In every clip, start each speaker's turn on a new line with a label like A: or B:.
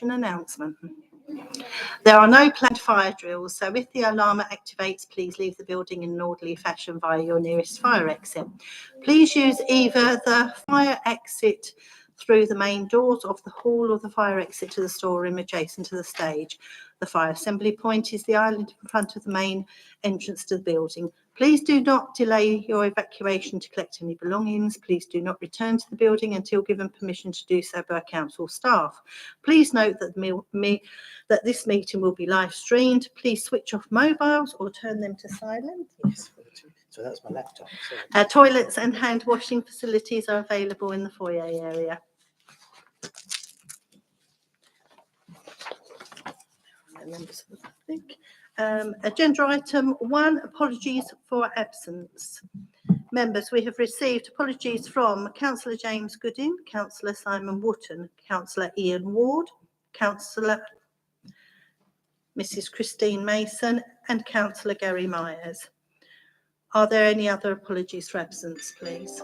A: evacuation announcement. There are no planned fire drills, so if the alarm activates, please leave the building in an orderly fashion via your nearest fire exit. Please use either the fire exit through the main doors of the hall or the fire exit to the storeroom adjacent to the stage. The fire assembly point is the island in front of the main entrance to the building. Please do not delay your evacuation to collect any belongings. Please do not return to the building until given permission to do so by council staff. Please note that this meeting will be live streamed. Please switch off mobiles or turn them to silent.
B: Yes, so that's my laptop.
A: Toilets and hand washing facilities are available in the foyer area. Agenda item 1, apologies for absence. Members, we have received apologies from Councillor James Goodin, Councillor Simon Wotton, Councillor Ian Ward, Councillor Mrs Christine Mason and Councillor Gary Myers. Are there any other apologies for absence, please?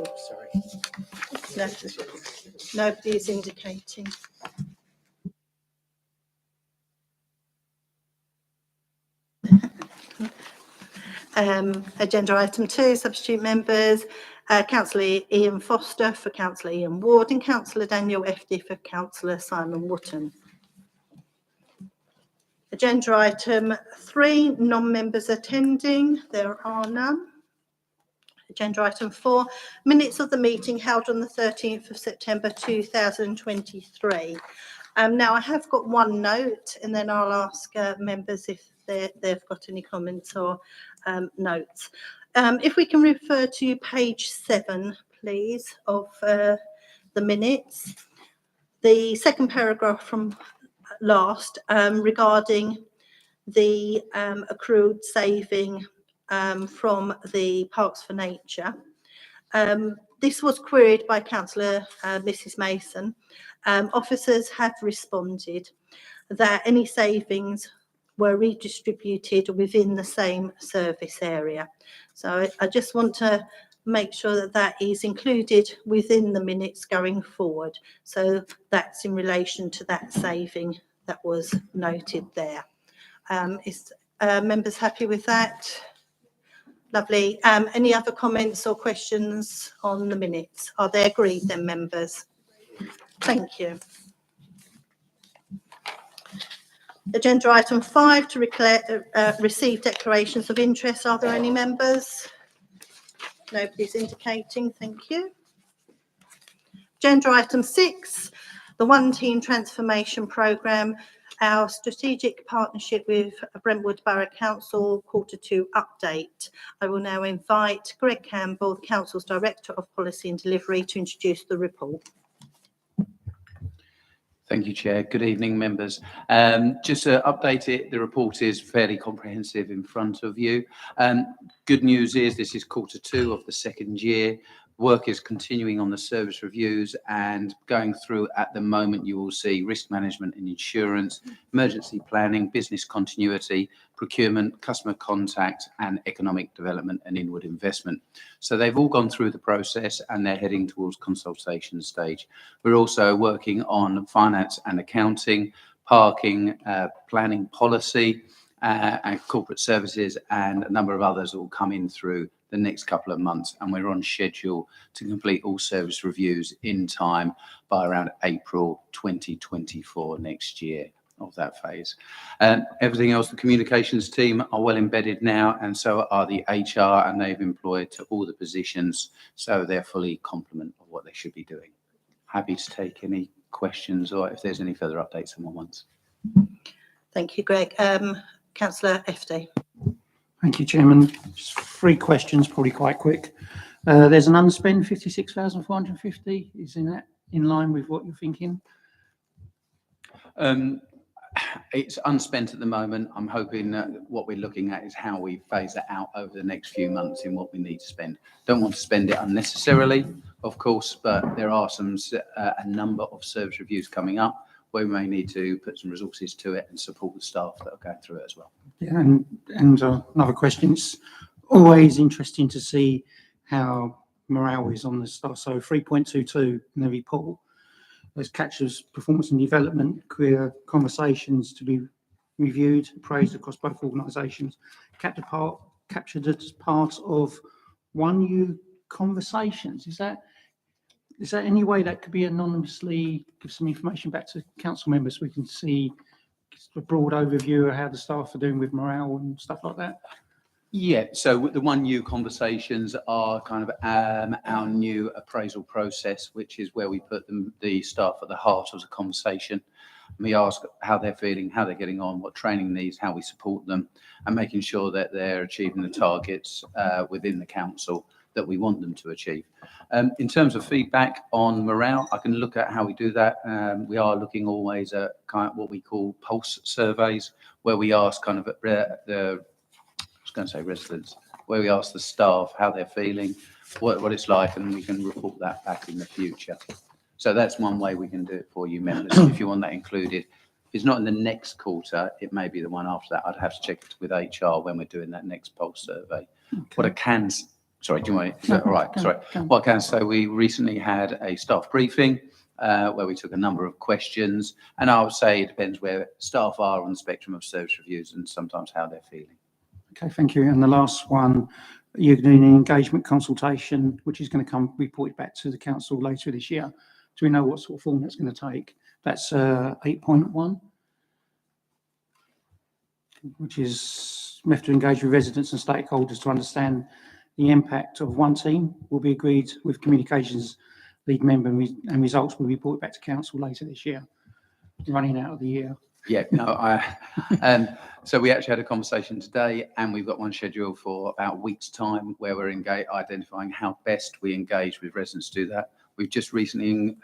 B: Oops, sorry.
A: No, nobody is indicating. Agenda item 2, substitute members, Councillor Ian Foster for Councillor Ian Ward and Councillor Daniel Efty for Councillor Simon Wotton. Agenda item 3, non-members attending, there are none. Agenda item 4, minutes of the meeting held on the 13th of September 2023. Now I have got one note and then I'll ask members if they've got any comments or notes. If we can refer to page 7, please, of the minutes. The second paragraph from last regarding the accrued saving from the Parks for Nature. This was queried by Councillor Mrs Mason. Officers have responded that any savings were redistributed within the same service area. So I just want to make sure that that is included within the minutes going forward. So that's in relation to that saving that was noted there. Is members happy with that? Lovely. Any other comments or questions on the minutes? Are they agreed then, members? Thank you. Agenda item 5 to receive declarations of interest. Are there any members? Nobody's indicating. Thank you. Agenda item 6, the One Team Transformation Programme, our strategic partnership with Brentwood Borough Council Q2 update. I will now invite Greg Campbell, the Council's Director of Policy and Delivery, to introduce the report.
C: Thank you, Chair. Good evening, members. Just to update it, the report is fairly comprehensive in front of you. Good news is this is Q2 of the second year. Work is continuing on the service reviews and going through at the moment. You will see risk management and insurance, emergency planning, business continuity, procurement, customer contact and economic development and inward investment. So they've all gone through the process and they're heading towards consultation stage. We're also working on finance and accounting, parking, planning policy, and corporate services, and a number of others will come in through the next couple of months, and we're on schedule to complete all service reviews in time by around April 2024 next year of that phase. Everything else, the communications team are well embedded now, and so are the HR, and they've employed to all the positions, so they're fully complement of what they should be doing. Happy to take any questions or if there's any further updates someone wants.
A: Thank you, Greg. Councillor Efty.
D: Thank you, Chairman. Just 3 questions, probably quite quick. There's an unspent 56,450. Is that in line with what you're thinking?
C: It's unspent at the moment. I'm hoping that what we're looking at is how we phase that out over the next few months in what we need to spend. Don't want to spend it unnecessarily, of course, but there are a number of service reviews coming up where we may need to put some resources to it and support the staff that are going through it as well.
D: Yeah, and another question. It's always interesting to see how morale is on the staff. So 3.22 in every poll. As captures performance and development, career conversations to be reviewed, appraised across both organisations, captured as part of 1U conversations. Is there any way that could be anonymously give some information back to council members so we can see a broad overview of how the staff are doing with morale and stuff like that?
C: Yeah, so the 1U conversations are kind of our new appraisal process, which is where we put the staff at the heart of the conversation. We ask how they're feeling, how they're getting on, what training needs, how we support them, and making sure that they're achieving the targets within the council that we want them to achieve. In terms of feedback on morale, I can look at how we do that. We are looking always at kind of what we call pulse surveys, where we ask kind of residents, where we ask the staff how they're feeling, what it's like, and we can report that back in the future. So that's one way we can do it for you members, if you want that included. If it's not in the next quarter, it may be the one after that. I'd have to check with HR when we're doing that next pulse survey.
D: Okay.
C: What I can, sorry, do you want, is that all right? Sorry. What I can say, we recently had a staff briefing where we took a number of questions, and I would say it depends where staff are on the spectrum of service reviews and sometimes how they're feeling.
D: Okay, thank you. And the last one, you're doing an engagement consultation, which is going to come reported back to the council later this year. Do we know what sort of form that's going to take? That's 8.1, which is we have to engage with residents and stakeholders to understand the impact of one team. Will be agreed with communications lead member, and results will be reported back to council later this year. Running out of the year.
C: Yeah, no, so we actually had a conversation today, and we've got one scheduled for about a week's time where we're identifying how best we engage with residents to do that. We've just recently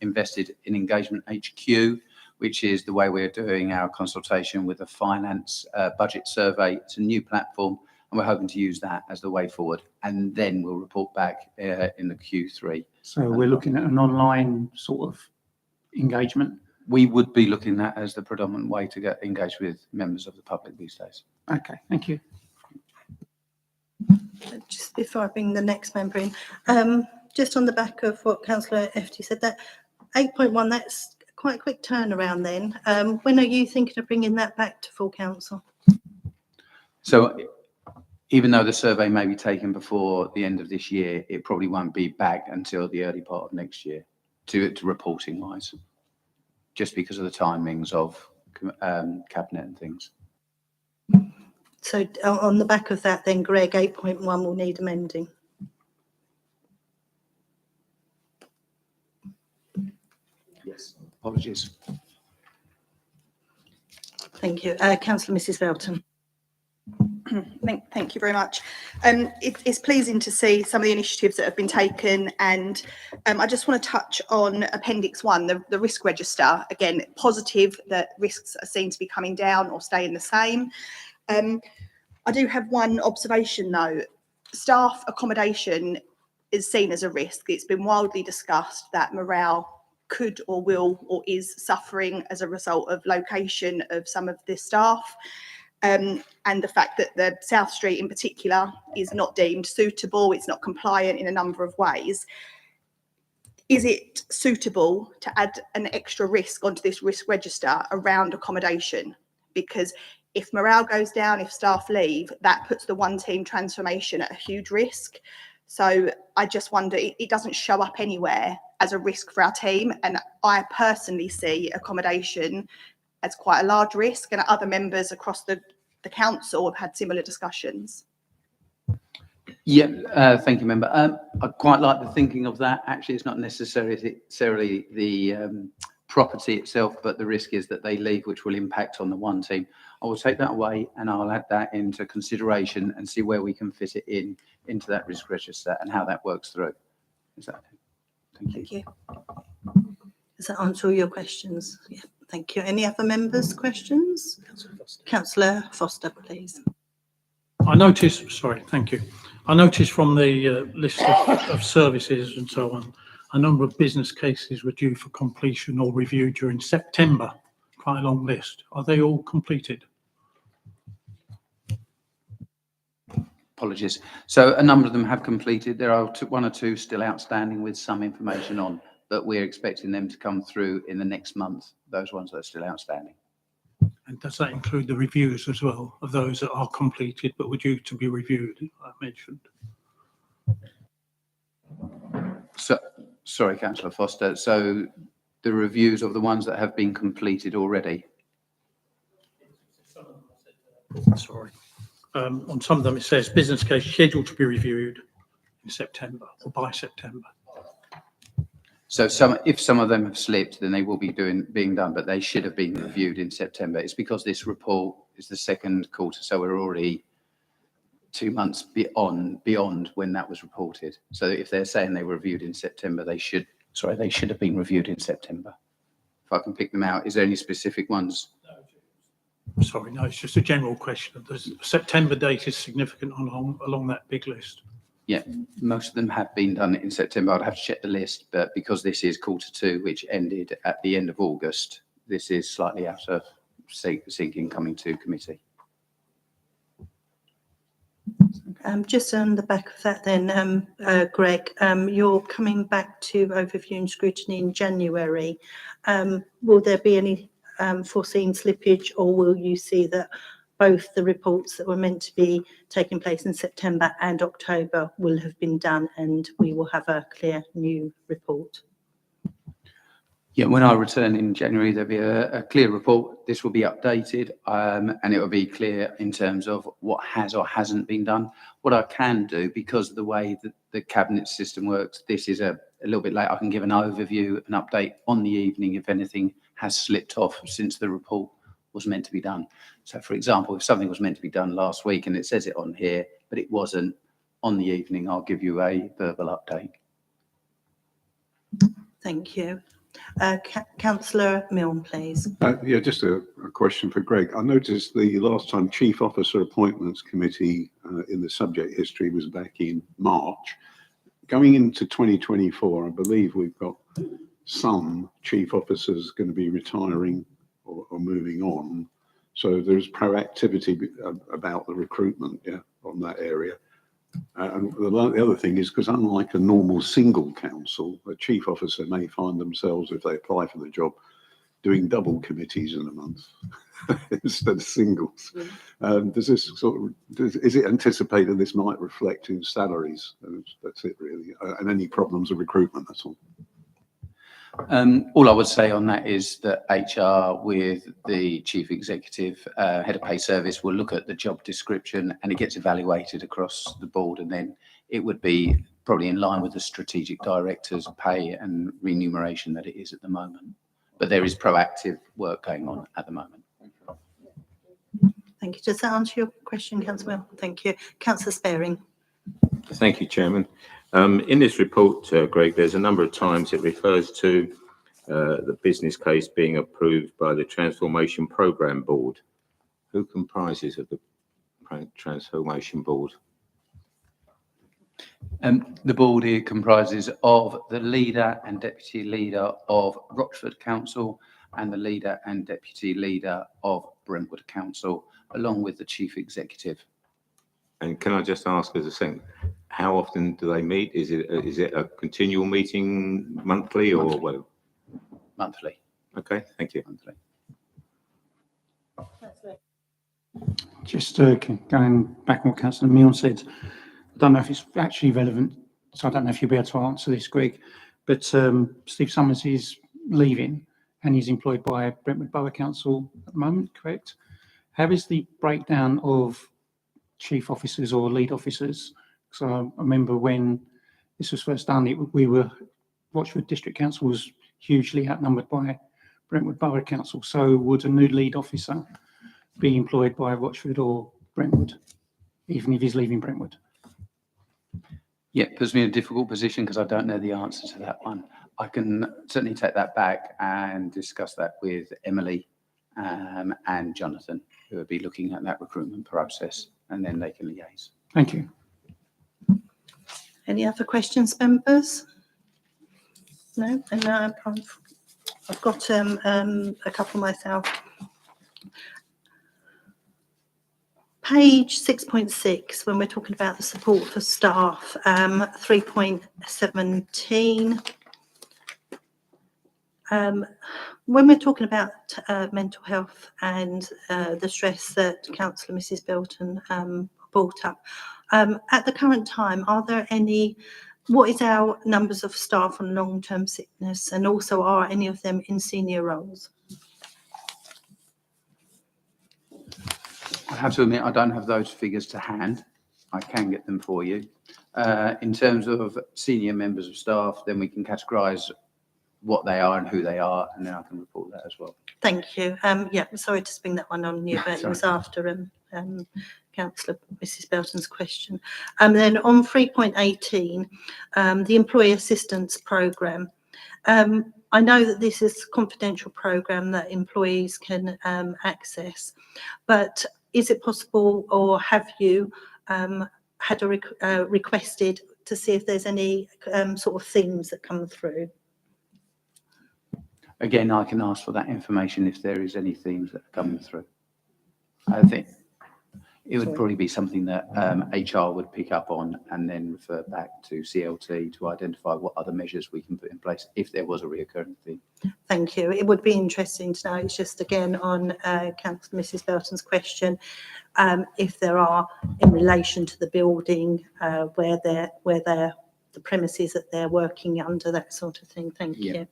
C: invested in Engagement HQ, which is the way we're doing our consultation with the finance budget survey. It's a new platform, and we're hoping to use that as the way forward, and then we'll report back in the Q3.
D: So we're looking at an online sort of engagement.
C: We would be looking at as the predominant way to get engaged with members of the public these days.
D: Okay, thank you.
A: Just before I bring the next member in, just on the back of what Councillor FT said, that 8.1, that's quite a quick turnaround then. When are you thinking of bringing that back to full council?
C: So even though the survey may be taken before the end of this year, it probably won't be back until the early part of next year to reporting wise, just because of the timings of cabinet and things.
A: So on the back of that then, Greg, 8.1 will need amending.
C: Yes. Apologies.
A: Thank you. Councillor Mrs. Felton.
E: Thank you very much. It's pleasing to see some of the initiatives that have been taken, and I just want to touch on Appendix 1, the risk register. Again, positive that risks are seen to be coming down or staying the same. I do have one observation though. Staff accommodation is seen as a risk. It's been widely discussed that morale could or will or is suffering as a result of location of some of the staff. And the fact that the South Street in particular is not deemed suitable, it's not compliant in a number of ways. Is it suitable to add an extra risk onto this risk register around accommodation? Because if morale goes down, if staff leave, that puts the one team transformation at a huge risk. So I just wonder, it doesn't show up anywhere as a risk for our team. And I personally see accommodation as quite a large risk, and other members across the council have had similar discussions.
C: Yeah, thank you, member. I quite like the thinking of that. Actually, it's not necessarily the property itself, but the risk is that they leave, which will impact on the one team. I will take that away and I'll add that into consideration and see where we can fit it into that risk register and how that works through. Is that okay? Thank you.
A: Does that answer all your questions? Yeah, thank you. Any other members' questions? Councillor Foster, please.
F: I noticed, sorry, thank you. I noticed from the list of services and so on, a number of business cases were due for completion or review during September. Quite a long list. Are they all completed?
C: Apologies. So a number of them have completed. There are one or two still outstanding with some information on, but we're expecting them to come through in the next month, those ones that are still outstanding.
F: And does that include the reviews as well of those that are completed but were due to be reviewed, I mentioned?
C: So, sorry, Councillor Foster. So the reviews of the ones that have been completed already?
F: Sorry. On some of them, it says business case scheduled to be reviewed in September or by September.
C: So if some of them have slipped, then they will be being done, but they should have been reviewed in September. It's because this report is the second quarter, so we're already 2 months beyond when that was reported. So if they're saying they were reviewed in September, they should have been reviewed in September. If I can pick them out, is there any specific ones?
F: Sorry, no, it's just a general question. The September date is significant along that big list.
C: Yeah, most of them have been done in September. I'd have to check the list, but because this is quarter two, which ended at the end of August, this is slightly out of sync coming to committee.
A: Just on the back of that then, Greg, you're coming back to overview and scrutiny in January. Will there be any foreseen slippage, or will you see that both the reports that were meant to be taking place in September and October will have been done and we will have a clear new report?
C: Yeah, when I return in January, there'll be a clear report. This will be updated and it will be clear in terms of what has or hasn't been done. What I can do, because of the way that the cabinet system works, this is a little bit late. I can give an overview, an update on the evening if anything has slipped off since the report was meant to be done. So, for example, if something was meant to be done last week and it says it on here, but it wasn't, on the evening, I'll give you a verbal update.
A: Thank you. Councillor Milne, please.
G: Yeah, just a question for Greg. I noticed the last time Chief Officer Appointments Committee in the subject history was back in March. Going into 2024, I believe we've got some chief officers going to be retiring or moving on. So there's proactivity about the recruitment, yeah, on that area. And the other thing is, because unlike a normal single council, a chief officer may find themselves, if they apply for the job, doing double committees in a month instead of singles. Does this is it anticipated this might reflect in salaries? That's it really. And any problems of recruitment, that's all.
C: All I would say on that is that HR with the chief executive, head of pay service, will look at the job description and it gets evaluated across the board, and then it would be probably in line with the strategic director's pay and remuneration that it is at the moment. But there is proactive work going on at the moment.
A: Thank you. Does that answer your question, Councillor Milne? Thank you. Councillor Sparing.
H: Thank you, Chairman. In this report, Greg, there's a number of times it refers to the business case being approved by the Transformation Programme Board. Who comprises of the Transformation Board?
C: The board here comprises of the leader and deputy leader of Rochford Council and the leader and deputy leader of Brentwood Council, along with the chief executive.
H: And can I just ask as a second, how often do they meet? Is it a continual meeting monthly or
C: Monthly.
H: what?
C: Monthly.
H: Okay, thank you.
C: Monthly.
D: Just going back on what Councillor Milne said, I don't know if it's actually relevant, so I don't know if you'll be able to answer this, Greg, but Steve Summers is leaving and he's employed by Brentwood Borough Council at the moment, correct? How is the breakdown of chief officers or lead officers? So I remember when this was first done, Rochford District Council was hugely outnumbered by Brentwood Borough Council. So would a new lead officer be employed by Rochford or Brentwood, even if he's leaving Brentwood?
C: Yeah, it puts me in a difficult position because I don't know the answer to that one. I can certainly take that back and discuss that with Emily and Jonathan, who will be looking at that recruitment process, and then they can liaise.
D: Thank you.
A: Any other questions, members? No? And I've got a couple myself. Page 6.6, when we're talking about the support for staff, 3.17. When we're talking about mental health and the stress that Councillor Mrs. Belton brought up, at the current time, are there any, what is our numbers of staff on long-term sickness, and also are any of them in senior roles?
C: I have to admit, I don't have those figures to hand. I can get them for you. In terms of senior members of staff, then we can categorise what they are and who they are, and then I can report that as well.
A: Thank you. Yeah, sorry to spring that one on you, but it was after Councillor Mrs. Belton's question. Then on 3.18, the Employee Assistance Programme. I know that this is a confidential programme that employees can access, but is it possible, or have you had a requested to see if there's any sort of themes that come through?
C: Again, I can ask for that information if there is any themes that are coming through. I think it would probably be something that HR would pick up on and then refer back to CLT to identify what other measures we can put in place if there was a reoccurring theme.
A: Thank you. It would be interesting to know. It's just again on Councillor Mrs. Belton's question, if there are in relation to the building where they're the premises that they're working under, that sort of thing. Thank you.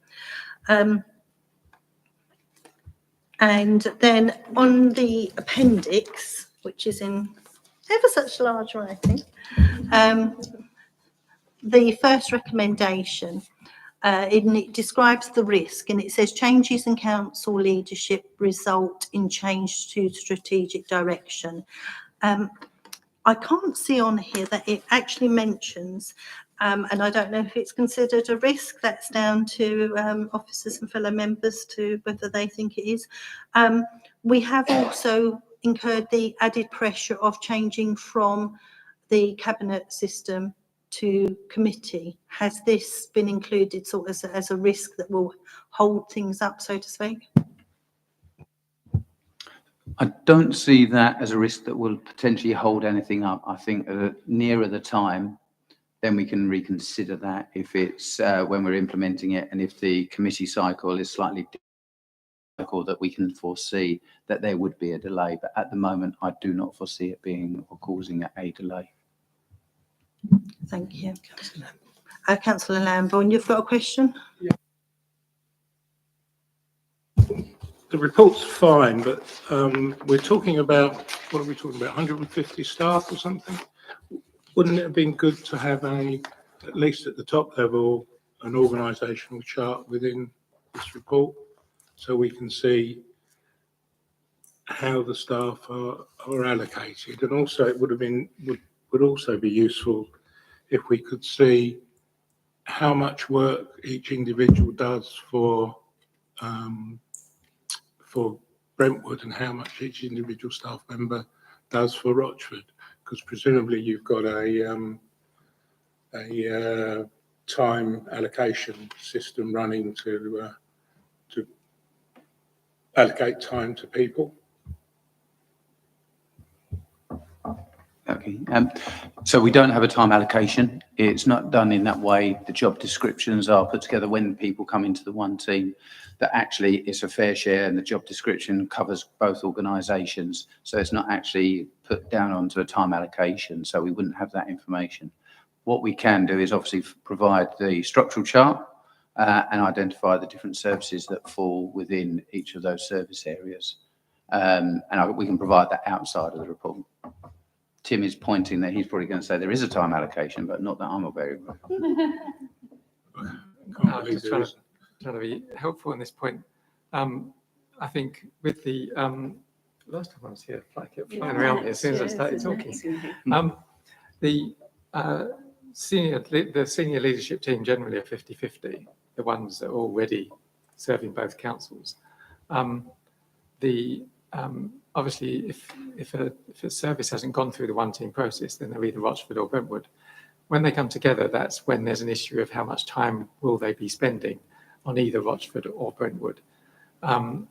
A: And then on the appendix, which is in ever such large writing, the first recommendation, it describes the risk, and it says changes in council leadership result in change to strategic direction. I can't see on here that it actually mentions, and I don't know if it's considered a risk. That's down to officers and fellow members to whether they think it is. We have also incurred the added pressure of changing from the cabinet system to committee. Has this been included sort of as a risk that will hold things up, so to speak?
C: I don't see that as a risk that will potentially hold anything up. I think nearer the time, then we can reconsider that if it's when we're implementing it, and if the committee cycle is slightly different, that we can foresee that there would be a delay. But at the moment, I do not foresee it being or causing a delay.
A: Thank you. Councillor Lambourne, you've got a question?
I: The report's fine, but we're talking about, what are we talking about, 150 staff or something? Wouldn't it have been good to have at least at the top level, an organisational chart within this report so we can see how the staff are allocated? And also it would also be useful if we could see how much work each individual does for Brentwood and how much each individual staff member does for Rochford, because presumably you've got a time allocation system running to allocate time to people.
C: Okay. So we don't have a time allocation. It's not done in that way. The job descriptions are put together when people come into the one team, that actually it's a fair share, and the job description covers both organisations. So it's not actually put down onto a time allocation. So we wouldn't have that information. What we can do is obviously provide the structural chart and identify the different services that fall within each of those service areas. And we can provide that outside of the report. Tim is pointing that he's probably going to say there is a time allocation, but not that I'm aware of.
I: I'm
J: just trying to be helpful on this point. I think with the last time I was here, I kept flying around me as soon as I started talking. The senior leadership team generally are 50-50, the ones that are already serving both councils. Obviously, if a service hasn't gone through the one team process, then they're either Rochford or Brentwood. When they come together, that's when there's an issue of how much time will they be spending on either Rochford or Brentwood. And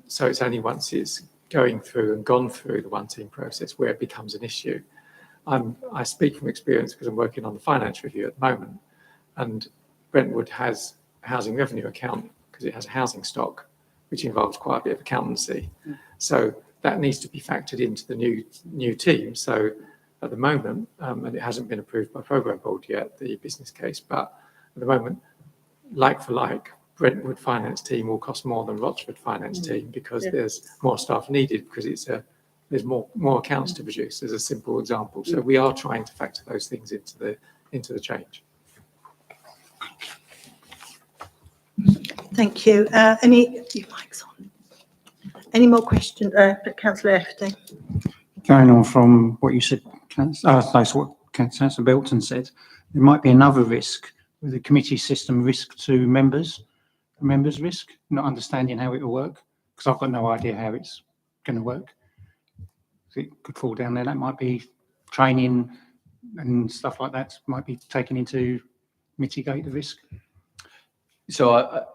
J: so it's only once it's going through and gone through the one team process where it becomes an issue. I speak from experience because I'm working on the finance review at the moment, and Brentwood has a housing revenue account because it has a housing stock, which involves quite a bit of accountancy. So that needs to be factored into the new team. So at the moment, and it hasn't been approved by Programme Board yet, the business case, but at the moment, like for like, Brentwood finance team will cost more than Rochford finance team because there's more staff needed because there's more accounts to produce, as a simple example. So we are trying to factor those things into the change.
A: Thank you. Your mic's on. Any more questions? Councillor FD.
D: Going on from what you said, that's what Councillor Belton said, there might be another risk with the committee system risk to members risk, not understanding how it will work, because I've got no idea how it's going to work. So it could fall down there. That might be training and stuff like that might be taken into mitigate the risk.
C: So,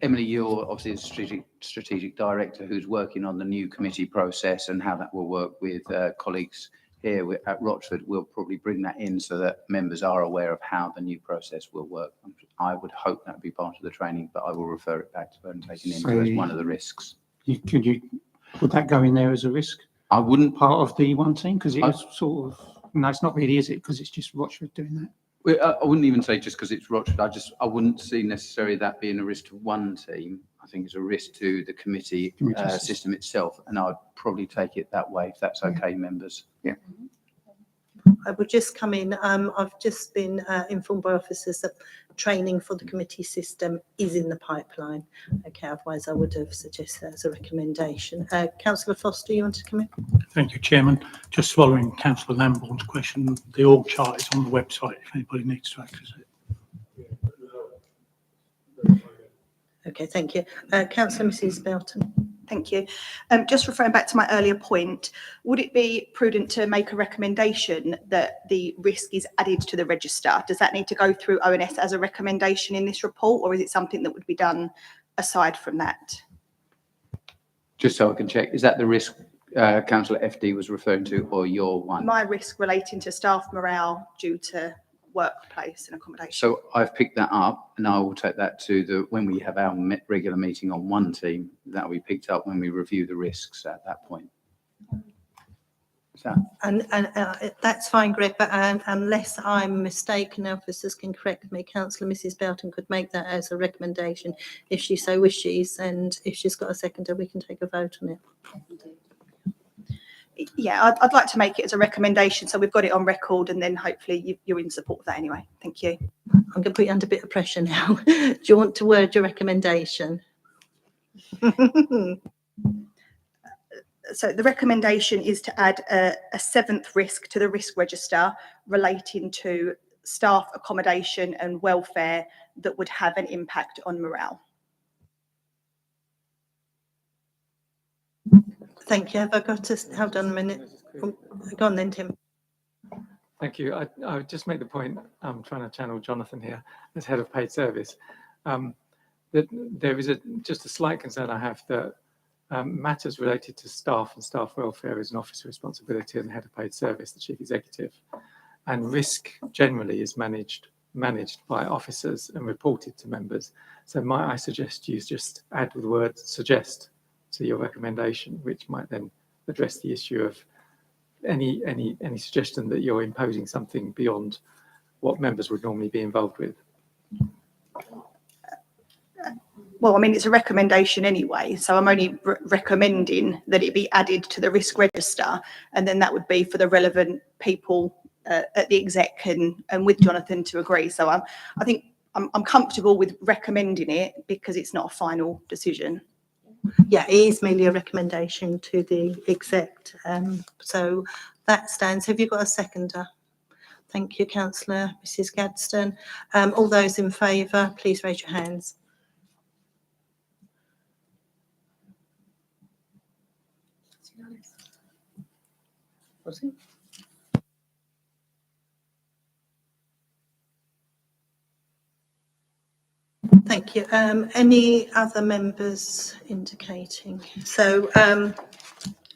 C: Emily, you're obviously the strategic director who's working on the new committee process and how that will work with colleagues here at Rochford. We'll probably bring that in so that members are aware of how the new process will work. I would hope that would be part of the training, but I will refer it back to her and take it in as one of the risks.
D: Would that go in there as a risk?
C: I wouldn't.
D: Part of the one team, because it's sort of, no, it's not really, is it? Because it's just Rochford doing that.
C: I wouldn't even say just because it's Rochford. I wouldn't see necessarily that being a risk to one team. I think it's a risk to the committee system itself, and I'd probably take it that way if that's okay, members.
D: Yeah.
A: I would just come in. I've just been informed by officers that training for the committee system is in the pipeline. Okay, otherwise I would have suggested that as a recommendation. Councillor Foster, you want to come in?
F: Thank you, Chairman. Just following Councillor Lambourne's question, the org chart is on the website if anybody needs to access it.
A: Okay, thank you. Councillor Mrs. Belton.
E: Thank you. Just referring back to my earlier point, would it be prudent to make a recommendation that the risk is added to the register? Does that need to go through ONS as a recommendation in this report, or is it something that would be done aside from that?
C: Just so I can check, is that the risk Councillor FD was referring to, or your one?
E: My risk relating to staff morale due to workplace and accommodation.
C: So I've picked that up, and I will take that to when we have our regular meeting on one team. That will be picked up when we review the risks at that point. So.
A: And that's fine, Greg, but unless I'm mistaken, officers can correct me, Councillor Mrs. Belton could make that as a recommendation if she so wishes, and if she's got a seconder, we can take a vote on it.
E: Yeah, I'd like to make it as a recommendation, so we've got it on record, and then hopefully you're in support of that anyway. Thank you.
A: I'm going to put you under a bit of pressure now. Do you want to word your recommendation?
E: So the recommendation is to add a seventh risk to the risk register relating to staff accommodation and welfare that would have an impact on morale.
A: Thank you. Have I got to hold on a minute? Go on then, Tim.
J: Thank you. I would just make the point, I'm trying to channel Jonathan here as head of paid service, that there is just a slight concern I have that matters related to staff and staff welfare is an officer responsibility and the head of paid service, the chief executive, and risk generally is managed by officers and reported to members. So I suggest you just add the word suggest to your recommendation, which might then address the issue of any suggestion that you're imposing something beyond what members would normally be involved with.
E: Well, I mean, it's a recommendation anyway, so I'm only recommending that it be added to the risk register, and then that would be for the relevant people at the exec and with Jonathan to agree. So I think I'm comfortable with recommending it because it's not a final decision.
A: Yeah, it is merely a recommendation to the exec. So that stands. Have you got a seconder? Thank you, Councillor Mrs. Gadsden. All those in favour, please raise your hands. Was it? Thank you. Any other members indicating? So,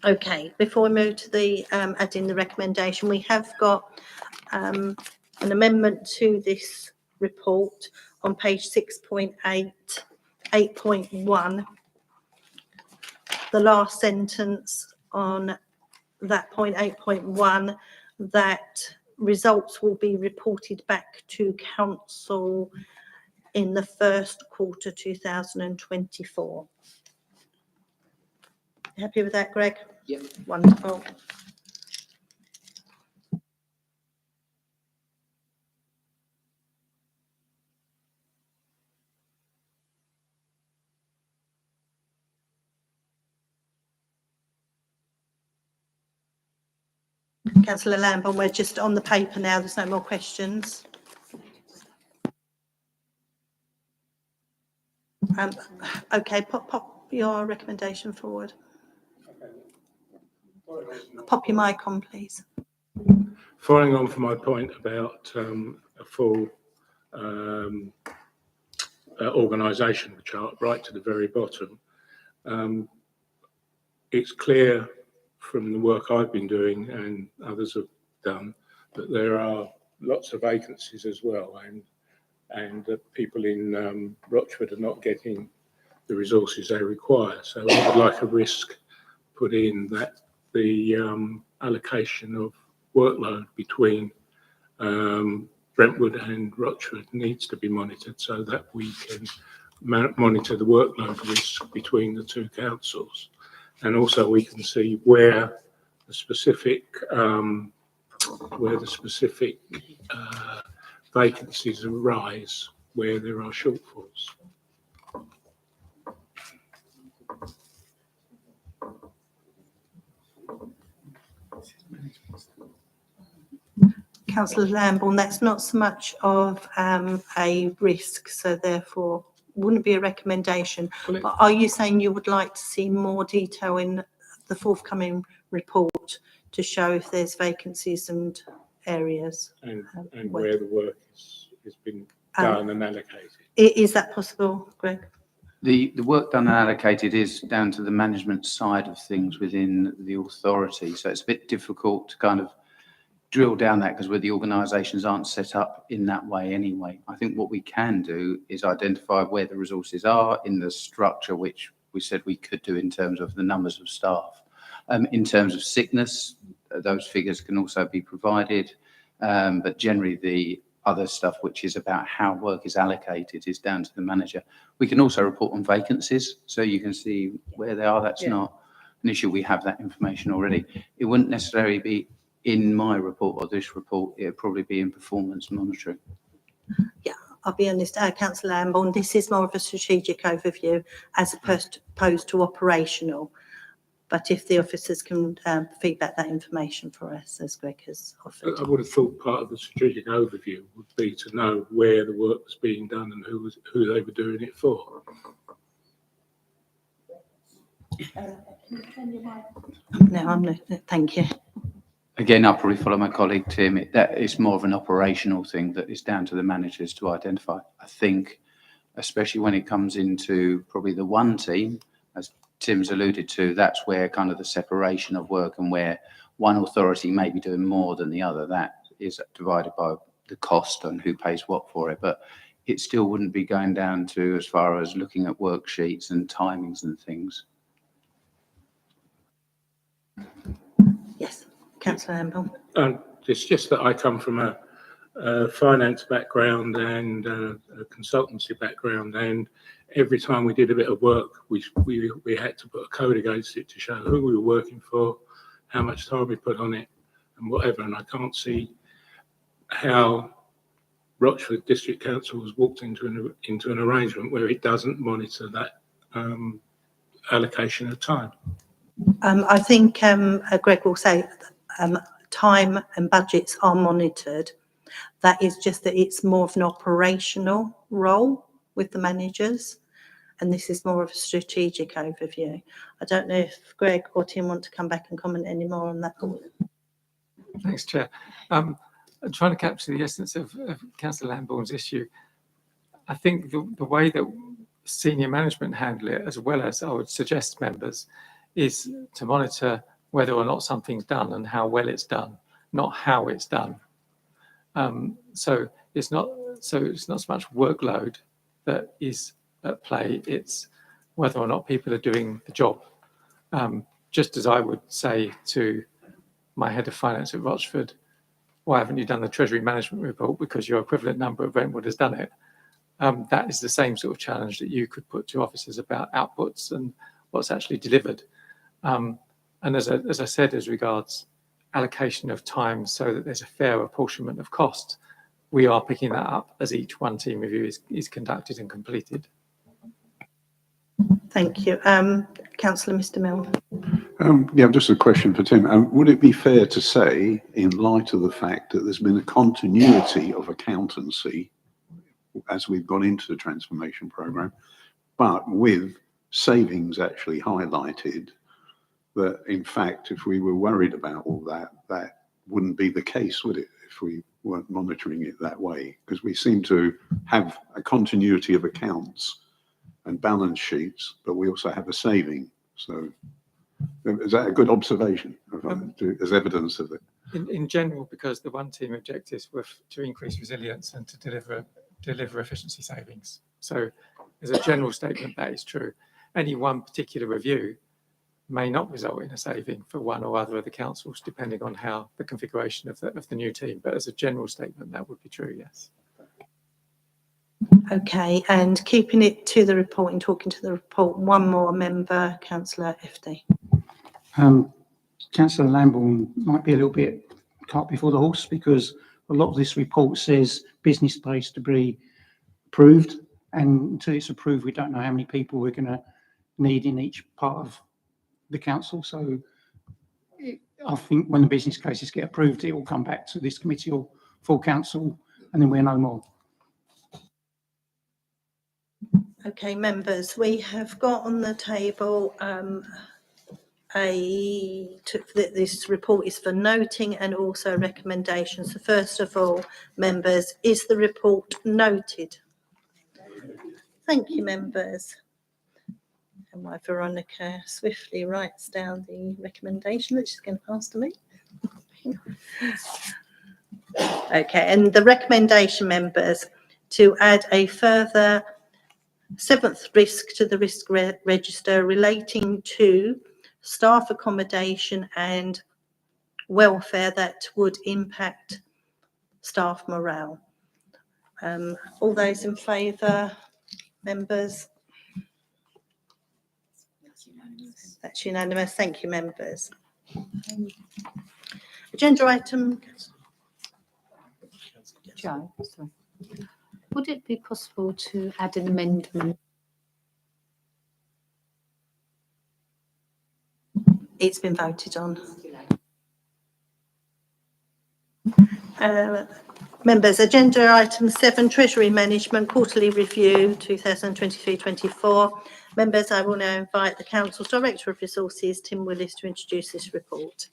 A: okay, before we move to the adding the recommendation, we have got an amendment to this report on page 6.8, 8.1, the last sentence on that point 8.1, that results will be reported back to council in the first quarter 2024. Happy with that, Greg?
C: Yep.
A: Wonderful. Councillor Lambourne, we're just on the paper now, there's no more questions. Okay, pop your recommendation forward. Pop your mic on, please.
I: Following on from my point about a full organisation chart right to the very bottom, it's clear from the work I've been doing and others have done that there are lots of vacancies as well, and that people in Rochford are not getting the resources they require. So I would like a risk put in that the allocation of workload between Brentwood and Rochford needs to be monitored so that we can monitor the workload risk between the two councils. And also we can see where the specific vacancies arise, where there are shortfalls.
A: Councillor Lambourne, that's not so much of a risk, so therefore wouldn't be a recommendation. But are you saying you would like to see more detail in the forthcoming report to show if there's vacancies and areas?
I: And where the work has been done and allocated.
A: Is that possible, Greg?
C: The work done and allocated is down to the management side of things within the authority. So it's a bit difficult to kind of drill down that because the organisations aren't set up in that way anyway. I think what we can do is identify where the resources are in the structure, which we said we could do in terms of the numbers of staff. In terms of sickness, those figures can also be provided, but generally the other stuff, which is about how work is allocated, is down to the manager. We can also report on vacancies, so you can see where they are. That's not an issue. We have that information already. It wouldn't necessarily be in my report or this report. It would probably be in performance monitoring.
A: Yeah, I'll be honest, Councillor Lambourne, this is more of a strategic overview as opposed to operational. But if the officers can feedback that information for us, as Greg has offered.
I: I would have thought part of the strategic overview would be to know where the work was being done and who they were doing it for.
A: No, I'm not. Thank you.
C: Again, I'll probably follow my colleague Tim. That is more of an operational thing that is down to the managers to identify. I think, especially when it comes into probably the one team, as Tim's alluded to, that's where kind of the separation of work and where one authority may be doing more than the other, that is divided by the cost and who pays what for it. But it still wouldn't be going down to as far as looking at worksheets and timings and things.
A: Yes, Councillor Lambourne.
I: It's just that I come from a finance background and a consultancy background, and every time we did a bit of work, we had to put a code against it to show who we were working for, how much time we put on it, and whatever. And I can't see how Rochford District Council has walked into an arrangement where it doesn't monitor that allocation of time.
A: I think Greg will say time and budgets are monitored. That is just that it's more of an operational role with the managers, and this is more of a strategic overview. I don't know if Greg or Tim want to come back and comment any more on that.
J: Thanks, Chair. I'm trying to capture the essence of Councillor Lambourne's issue. I think the way that senior management handle it, as well as I would suggest members, is to monitor whether or not something's done and how well it's done, not how it's done. So it's not so much workload that is at play. It's whether or not people are doing the job. Just as I would say to my head of finance at Rochford, why haven't you done the Treasury Management Report? Because your equivalent number at Brentwood has done it. That is the same sort of challenge that you could put to officers about outputs and what's actually delivered. And as I said, as regards allocation of time so that there's a fair apportionment of cost, we are picking that up as each one team review is conducted and completed.
A: Thank you. Councillor Mr Mill.
G: Yeah, just a question for Tim. Would it be fair to say, in light of the fact that there's been a continuity of accountancy as we've gone into the transformation programme, but with savings actually highlighted, that in fact, if we were worried about all that, that wouldn't be the case, would it, if we weren't monitoring it that way? Because we seem to have a continuity of accounts and balance sheets, but we also have a saving. So is that a good observation as evidence of it?
J: In general, because the one team objectives were to increase resilience and to deliver efficiency savings. So as a general statement, that is true. Any one particular review may not result in a saving for one or other of the councils, depending on how the configuration of the new team. But as a general statement, that would be true, yes.
A: Okay, and keeping it to the report and talking to the report, one more member, Councillor FD.
D: Councillor Lambourne might be a little bit cart before the horse, because a lot of this report says business space to be approved, and until it's approved, we don't know how many people we're going to need in each part of the council. So I think when the business cases get approved, it will come back to this committee or full council, and then we'll know more.
A: Okay, members, we have got on the table this report is for noting and also recommendations. So first of all, members, is the report noted? Thank you, members. And my Veronica swiftly writes down the recommendation that she's going to pass to me. Okay, and the recommendation, members, to add a further 7th risk to the risk register relating to staff accommodation and welfare that would impact staff morale. All those in favour, members? That's unanimous. Thank you, members. Agenda item.
K: Jo, sorry. Would it be possible to add an amendment?
A: It's been voted on. Members, agenda item 7, Treasury Management Quarterly Review 2023-24. Members, I will now invite the Council's Director of Resources, Tim Willis, to introduce this report.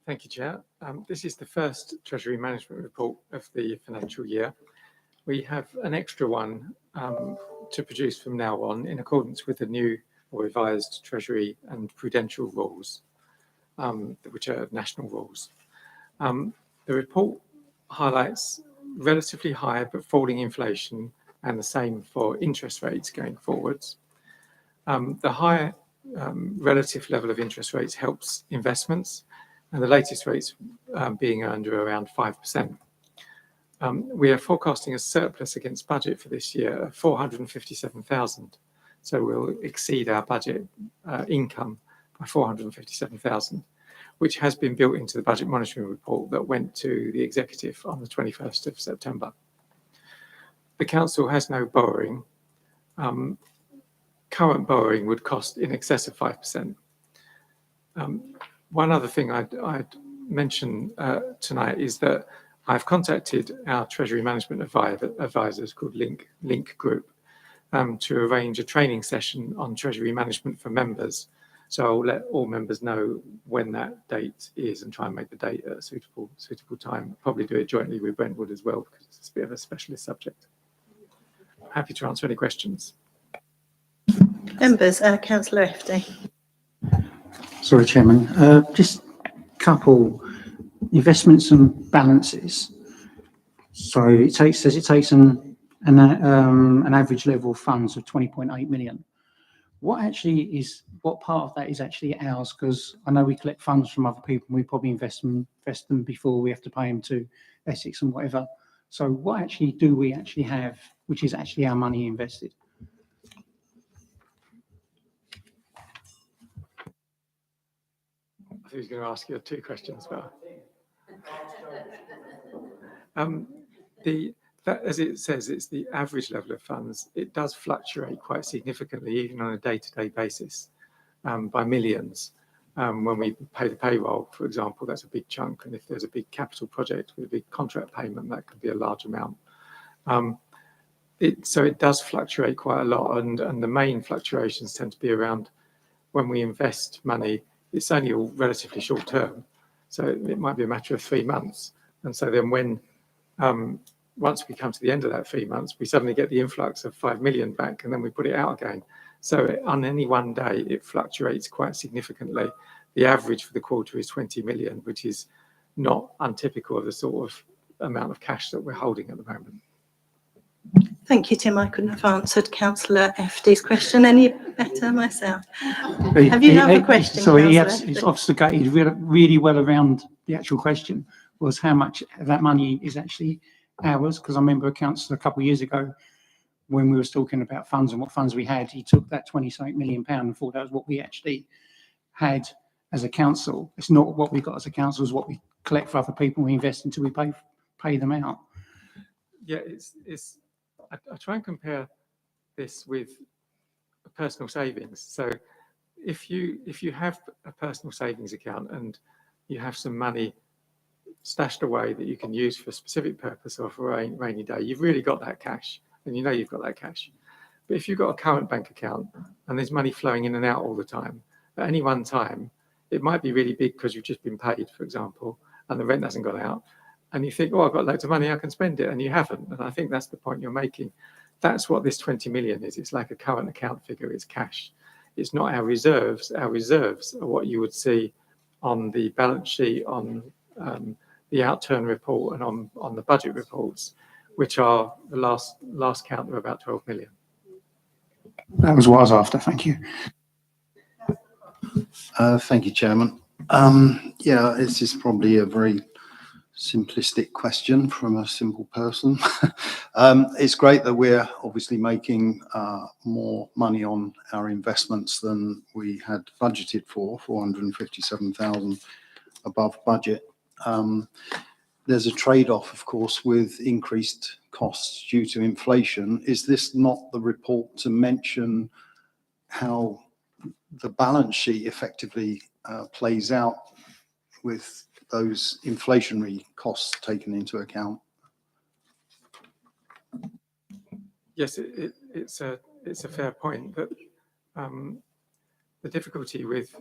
J: Thank you, Chair. This is the first Treasury Management Report of the financial year. We have an extra one to produce from now on in accordance with the new or revised Treasury and Prudential rules, which are national rules. The report highlights relatively high but falling inflation, and the same for interest rates going forwards. The higher relative level of interest rates helps investments, and the latest rates being earned are around 5%. We are forecasting a surplus against budget for this year of 457,000. So we'll exceed our budget income by 457,000, which has been built into the budget monitoring report that went to the executive on the 21st of September. The council has no borrowing. Current borrowing would cost in excess of 5%. One other thing I'd mention tonight is that I've contacted our Treasury Management advisors called Link Group to arrange a training session on Treasury Management for members. So I'll let all members know when that date is and try and make the date a suitable time. Probably do it jointly with Brentwood as well, because it's a bit of a specialist subject. Happy to answer any questions.
A: Members, Councillor FD.
D: Sorry, Chairman. Just a couple investments and balances. So it takes an average level of funds of 20.8 million. What part of that is actually ours? Because I know we collect funds from other people and we probably invest them before we have to pay them to Essex and whatever. So what actually do we actually have, which is actually our money invested?
J: I was going to ask you 2 questions, but as it says, it's the average level of funds. It does fluctuate quite significantly, even on a day-to-day basis, by millions. When we pay the payroll, for example, that's a big chunk. And if there's a big capital project with a big contract payment, that could be a large amount. So it does fluctuate quite a lot. And the main fluctuations tend to be around when we invest money. It's only all relatively short term. So it might be a matter of 3 months. And so then when, once we come to the end of that 3 months, we suddenly get the influx of 5 million back and then we put it out again. So on any one day, it fluctuates quite significantly. The average for the quarter is 20 million, which is not untypical of the sort of amount of cash that we're holding at the moment.
A: Thank you, Tim. I couldn't have answered Councillor FD's question any better myself. Have you another question,
D: Sorry,
A: Councillor
D: he's
A: FD?
D: obfuscated really well around the actual question, was how much of that money is actually ours? Because I remember a councillor a couple of years ago, when we were talking about funds and what funds we had, he took that 20-something million pound and thought that was what we actually had as a council. It's not what we got as a council, it's what we collect for other people, we invest until we pay them out.
J: Yeah, I try and compare this with personal savings. So if you have a personal savings account and you have some money stashed away that you can use for a specific purpose or for a rainy day, you've really got that cash and you know you've got that cash. But if you've got a current bank account and there's money flowing in and out all the time, at any one time, it might be really big because you've just been paid, for example, and the rent hasn't gone out. And you think, oh, I've got loads of money, I can spend it, and you haven't. And I think that's the point you're making. That's what this 20 million is. It's like a current account figure, it's cash. It's not our reserves. Our reserves are what you would see on the balance sheet, on the outturn report, and on the budget reports, which are the last count of about 12 million.
D: That was what I was after, thank you.
B: Thank you, Chairman. Yeah, this is probably a very simplistic question from a simple person. It's great that we're obviously making more money on our investments than we had budgeted for, 457,000 above budget. There's a trade-off, of course, with increased costs due to inflation. Is this not the report to mention how the balance sheet effectively plays out with those inflationary costs taken into account?
J: Yes, it's a fair point, but the difficulty with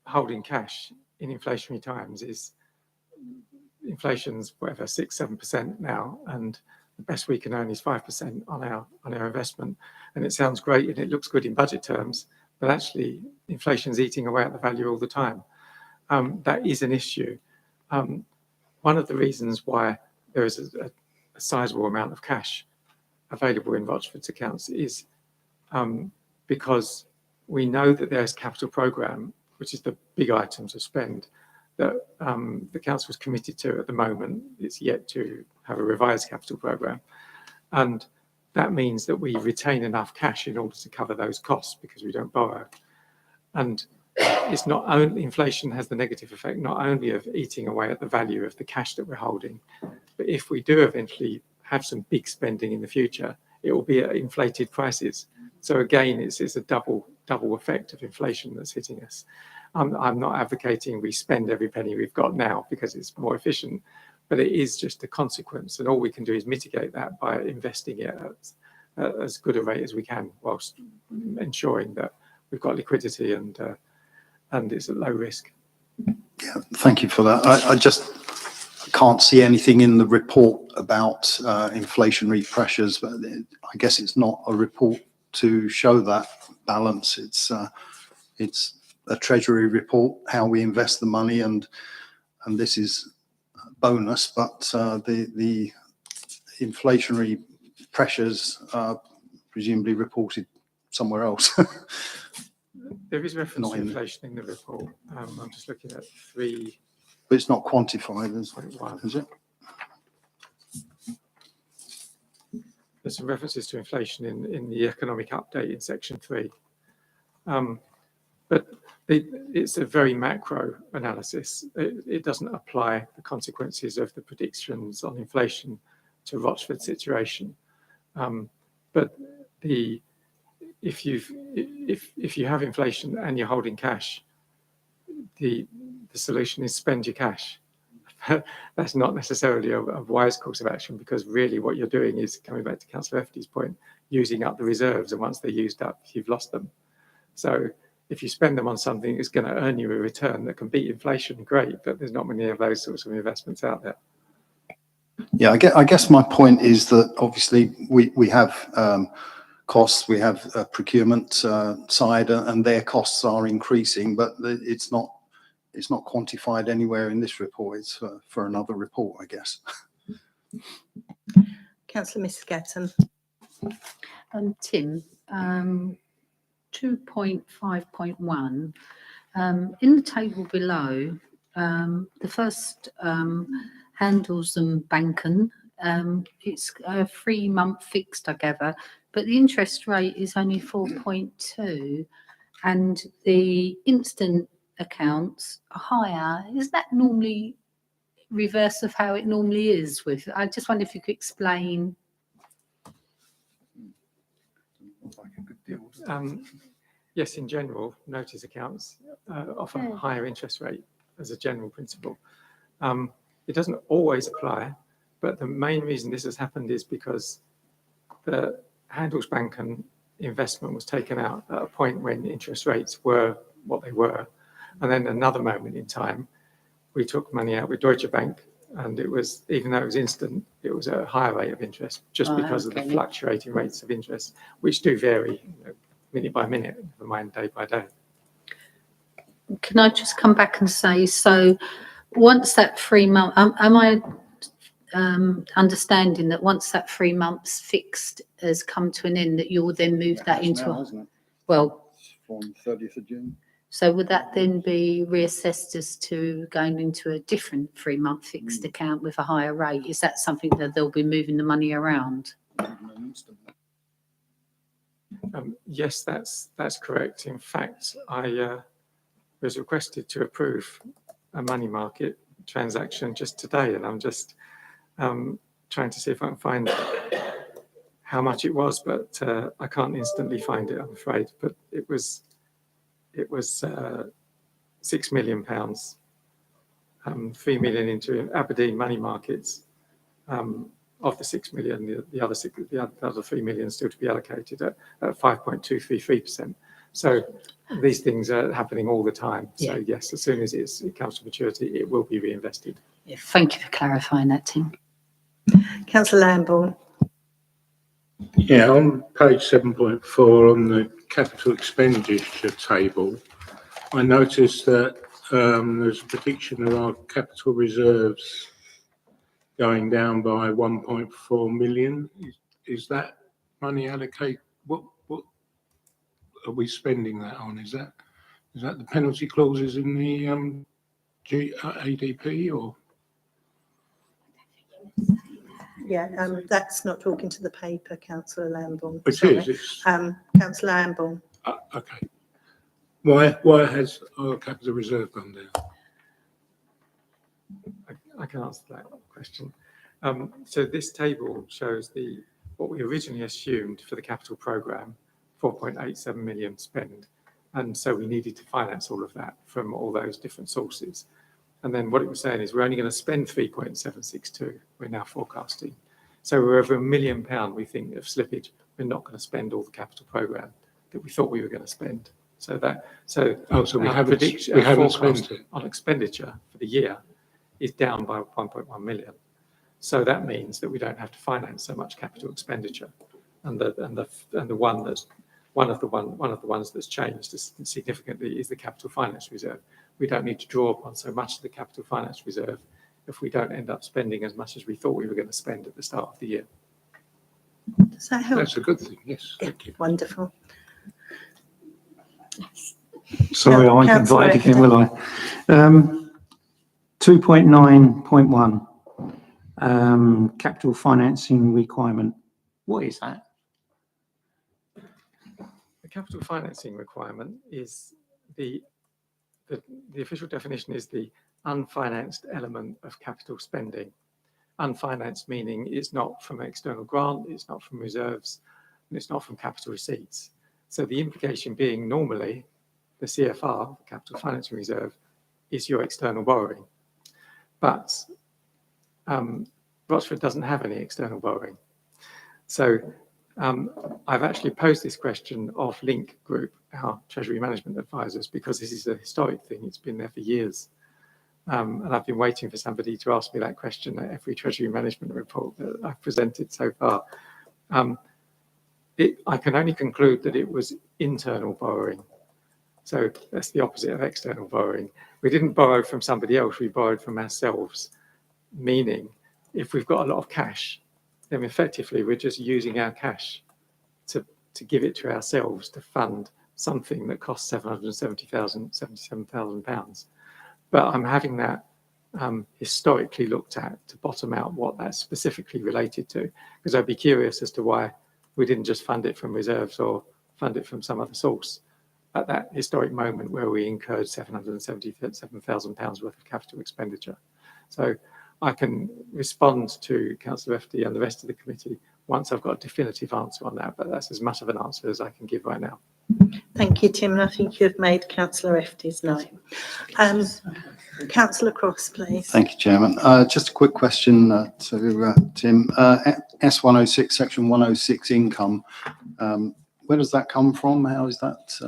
J: holding cash in inflationary times is inflation's whatever 6-7% now, and the best we can earn is 5% on our investment. And it sounds great and it looks good in budget terms, but actually inflation's eating away at the value all the time. That is an issue. One of the reasons why there is a sizable amount of cash available in Rochford's accounts is because we know that there's capital programme, which is the big items of spend that the council is committed to at the moment. It's yet to have a revised capital programme. And that means that we retain enough cash in order to cover those costs because we don't borrow. And it's not only inflation has the negative effect, not only of eating away at the value of the cash that we're holding, but if we do eventually have some big spending in the future, it will be at inflated prices. So again, it's a double effect of inflation that's hitting us. I'm not advocating we spend every penny we've got now because it's more efficient, but it is just a consequence, and all we can do is mitigate that by investing it at as good a rate as we can, whilst ensuring that we've got liquidity and it's at low risk.
B: Yeah, thank you for that. I just can't see anything in the report about inflationary pressures, but I guess it's not a report to show that balance. It's a Treasury report, how we invest the money, and this is a bonus, but the inflationary pressures are presumably reported somewhere else.
J: There is reference
B: Not
J: to
B: in-
J: inflation in the report. I'm just looking at 3.1.
B: But it's not quantified, is it?
J: There's some references to inflation in the economic update in section 3. But it's a very macro analysis. It doesn't apply the consequences of the predictions on inflation to Rochford's situation. But if you have inflation and you're holding cash, the solution is spend your cash. That's not necessarily a wise course of action, because really what you're doing is, coming back to Councillor Efty's point, using up the reserves, and once they're used up, you've lost them. So if you spend them on something that's going to earn you a return that can beat inflation, great, but there's not many of those sorts of investments out there.
B: Yeah, I guess my point is that obviously we have costs, we have a procurement side, and their costs are increasing, but it's not quantified anywhere in this report. It's for another report, I guess.
A: Councillor Mrs Gatton.
K: Tim, 2.5.1, in the table below, the first handles and banken, it's a 3-month fixed, I gather, but the interest rate is only 4.2, and the instant accounts are higher. Is that normally reverse of how it normally is with? I just wonder if you could explain.
J: Yes, in general, notice accounts offer a higher interest rate as a general principle. It doesn't always apply, but the main reason this has happened is because the Handelsbanken investment was taken out at a point when interest rates were what they were. And then another moment in time, we took money out with Deutsche Bank, and it was, even though it was instant, it was at a higher rate of interest, just because of the fluctuating rates of interest, which do vary, minute by minute, never mind day by day.
K: Can I just come back and say, so once that 3 month, am I understanding that once that 3 months fixed has come to an end, that you'll then move that into well,
B: from 30th of June.
K: So would that then be reassessed as to going into a different 3-month fixed account with a higher rate? Is that something that they'll be moving the money around?
J: Yes, that's correct. In fact, I was requested to approve a money market transaction just today, and I'm just trying to see if I can find how much it was, but I can't instantly find it, I'm afraid. But it was £6 million, 3 million into Aberdeen money markets. Of the 6 million, the other 3 million still to be allocated at 5.233%. So these things are happening all the time. So yes, as soon as it comes to maturity, it will be reinvested.
K: Yeah, thank you for clarifying that, Tim.
A: Councillor Lambourne.
I: Yeah, on page 7.4 on the capital expenditure table, I noticed that there's a prediction of our capital reserves going down by 1.4 million. Is that money allocated? What are we spending that on? Is that the penalty clauses in the ADP or?
A: Yeah, that's not talking to the paper, Councillor Lambourne.
I: It is.
A: Councillor Lambourne.
I: Okay. Why has our capital reserve gone down?
J: I can answer that question. So this table shows what we originally assumed for the capital programme, 4.87 million spend. And so we needed to finance all of that from all those different sources. And then what it was saying is we're only going to spend 3.762, we're now forecasting. So we're over £1 million, we think, of slippage. We're not going to spend all the capital programme that we thought we were going to spend. So
I: we haven't spent it
J: on expenditure for the year is down by 1.1 million. So that means that we don't have to finance so much capital expenditure. And one of the ones that's changed significantly is the capital finance reserve. We don't need to draw upon so much of the capital finance reserve if we don't end up spending as much as we thought we were going to spend at the start of the year.
A: Does that help?
I: That's a good thing, yes,
A: Yeah,
I: thank you.
A: wonderful.
D: Sorry, I won't get
A: Councillor
D: invited again, will I? 2.9.1, capital financing requirement. What is that?
J: The capital financing requirement is the official definition is the unfinanced element of capital spending. Unfinanced meaning it's not from an external grant, it's not from reserves, and it's not from capital receipts. So the implication being normally the CFR, Capital Financing Reserve, is your external borrowing. But Rochford doesn't have any external borrowing. So I've actually posed this question of Link Group, our Treasury Management Advisors, because this is a historic thing. It's been there for years. And I've been waiting for somebody to ask me that question at every Treasury Management report that I've presented so far. I can only conclude that it was internal borrowing. So that's the opposite of external borrowing. We didn't borrow from somebody else, we borrowed from ourselves, meaning if we've got a lot of cash, then effectively we're just using our cash to give it to ourselves to fund something that costs £77,000. But I'm having that historically looked at to bottom out what that's specifically related to, because I'd be curious as to why we didn't just fund it from reserves or fund it from some other source at that historic moment where we incurred £777,000 worth of capital expenditure. So I can respond to Councillor FD and the rest of the committee once I've got a definitive answer on that, but that's as much of an answer as I can give right now.
A: Thank you, Tim, and I think you've made Councillor FD's name. Councillor Cross, please.
B: Thank you, Chairman. Just a quick question to Tim. S106, Section 106 income, where does that come from? How is that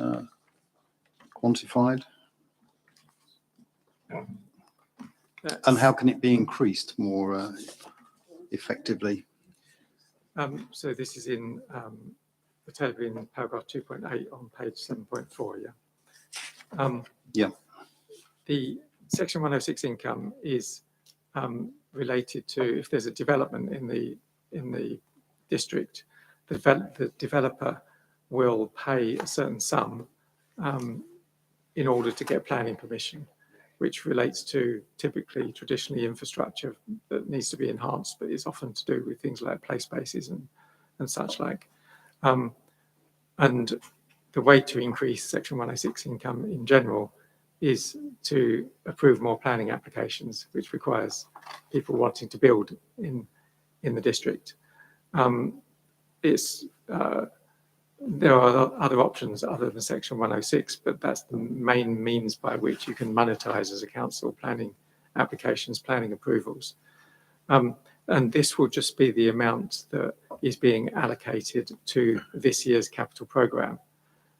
B: quantified? And how can it be increased more effectively?
J: So this is in the table in paragraph 2.8 on page 7.4, yeah?
B: Yeah.
J: The Section 106 income is related to if there's a development in the district, the developer will pay a certain sum in order to get planning permission, which relates to typically traditionally infrastructure that needs to be enhanced, but it's often to do with things like play spaces and such like. And the way to increase Section 106 income in general is to approve more planning applications, which requires people wanting to build in the district. There are other options other than Section 106, but that's the main means by which you can monetize as a council planning applications, planning approvals. And this will just be the amount that is being allocated to this year's capital programme.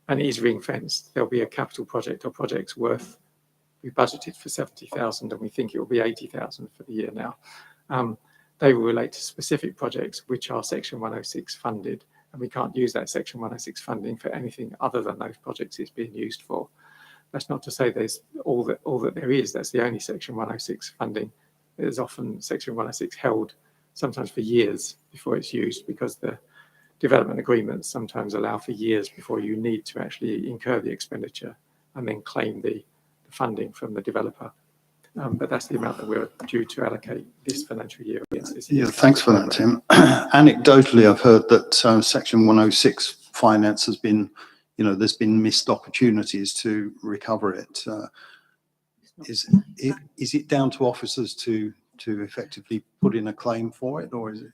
J: And it is ring fenced. There'll be a capital project or projects worth, we budgeted for 70,000 and we think it will be 80,000 for the year now. They will relate to specific projects which are Section 106 funded, and we can't use that Section 106 funding for anything other than those projects it's being used for. That's not to say there's all that there is. That's the only Section 106 funding. There's often Section 106 held sometimes for years before it's used, because the development agreements sometimes allow for years before you need to actually incur the expenditure and then claim the funding from the developer. But that's the amount that we're due to allocate this financial year against this year.
B: Yeah, thanks for that, Tim. Anecdotally, I've heard that Section 106 finance has been, there's been missed opportunities to recover it. Is it down to officers to effectively put in a claim for it, or is it?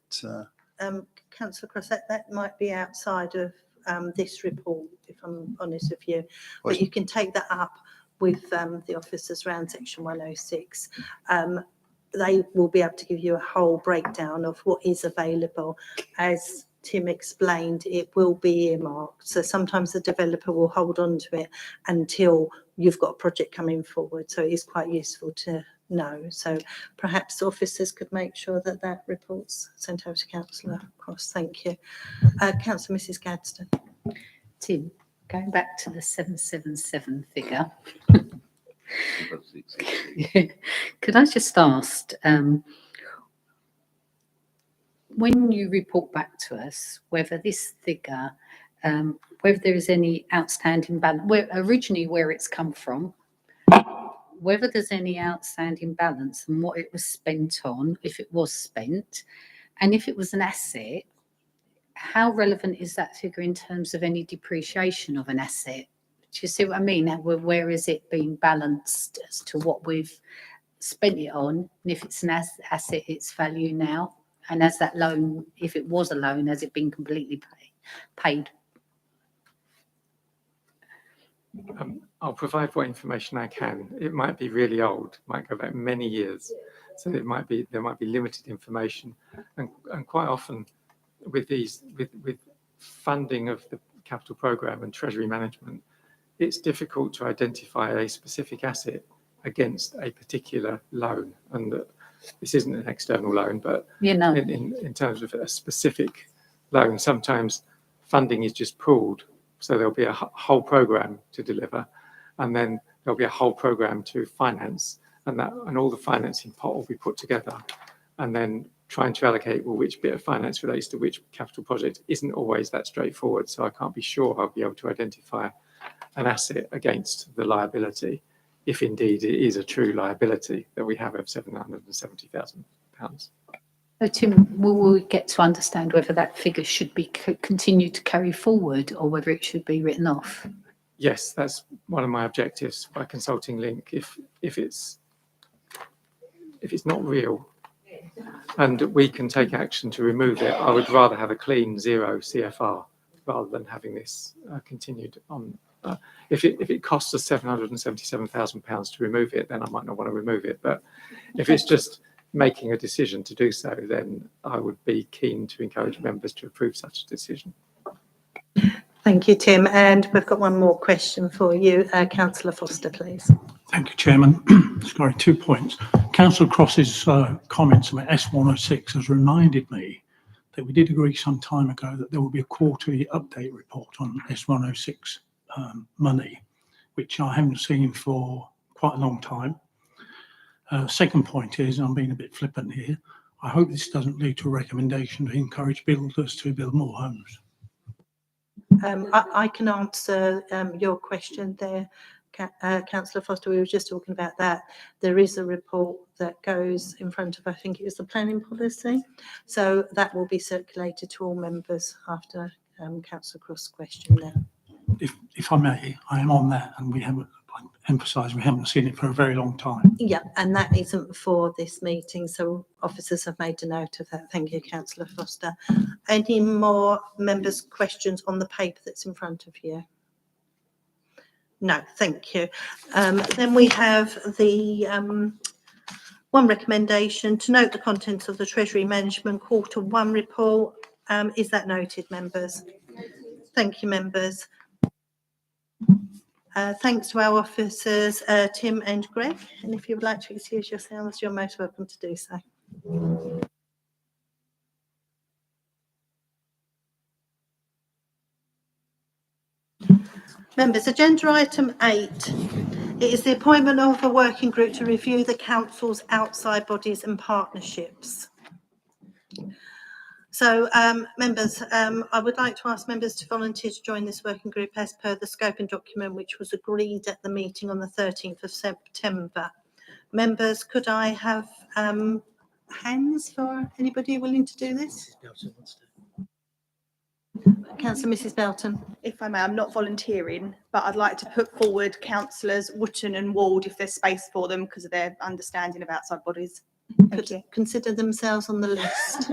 A: Councillor Cross, that might be outside of this report, if I'm honest with you, but you can take that up with the officers around Section 106. They will be able to give you a whole breakdown of what is available. As Tim explained, it will be earmarked. So sometimes the developer will hold on to it until you've got a project coming forward. So it is quite useful to know. So perhaps officers could make sure that that report's sent over to Councillor Cross. Thank you. Councillor Mrs Gadsden.
K: Tim, going back to the 777 figure, could I just ask, when you report back to us, whether this figure, whether there is any outstanding balance, originally where it's come from, whether there's any outstanding balance and what it was spent on, if it was spent, and if it was an asset, how relevant is that figure in terms of any depreciation of an asset? Do you see what I mean? Where is it being balanced as to what we've spent it on? And if it's an asset, its value now, and as that loan, if it was a loan, has it been completely paid?
J: I'll provide what information I can. It might be really old, might go back many years, so there might be limited information, and quite often with funding of the capital programme and treasury management, it's difficult to identify a specific asset against a particular loan, and this isn't an external loan, but in terms of a specific loan, sometimes funding is just pooled. So there'll be a whole program to deliver, and then there'll be a whole program to finance, and all the financing pot will be put together, and then trying to allocate which bit of finance relates to which capital project isn't always that straightforward. So I can't be sure I'll be able to identify an asset against the liability, if indeed it is a true liability that we have of £770,000.
K: So Tim, will we get to understand whether that figure should be continued to carry forward or whether it should be written off?
J: Yes, that's one of my objectives by consulting Link. If it's not real and we can take action to remove it, I would rather have a clean zero CFR rather than having this continued on. If it costs us £777,000 to remove it, then I might not want to remove it. But if it's just making a decision to do so, then I would be keen to encourage members to approve such a decision.
A: Thank you, Tim. And we've got one more question for you. Councillor Foster, please.
F: Thank you, Chairman. Sorry, 2 points. Councillor Cross's comments about S106 has reminded me that we did agree some time ago that there will be a quarterly update report on S106 money, which I haven't seen for quite a long time. Second point is, I'm being a bit flippant here, I hope this doesn't lead to a recommendation to encourage builders to build more homes.
A: I can answer your question there, Councillor Foster. We were just talking about that. There is a report that goes in front of, I think it was the planning policy. So that will be circulated to all members after Councillor Cross' question there.
F: If I may, I am on that, and we haven't emphasised we haven't seen it for a very long time.
A: Yeah, and that isn't for this meeting, so officers have made a note of that. Thank you, Councillor Foster. Any more members' questions on the paper that's in front of you? No, thank you. Then we have the one recommendation to note the contents of the Treasury Management Q1 report. Is that noted, members? Thank you, members. Thanks to our officers, Tim and Greg. And if you would like to excuse yourselves, you're most welcome to do so. Members, agenda item 8. It is the appointment of a working group to review the council's outside bodies and partnerships. So, members, I would like to ask members to volunteer to join this working group as per the scoping document which was agreed at the meeting on the 13th of September. Members, could I have hands for anybody willing to do this? Councillor Mrs Belton.
E: If I may, I'm not volunteering, but I'd like to put forward councillors Wootton and Ward if there's space for them because of their understanding of outside bodies.
A: Could consider themselves on the list.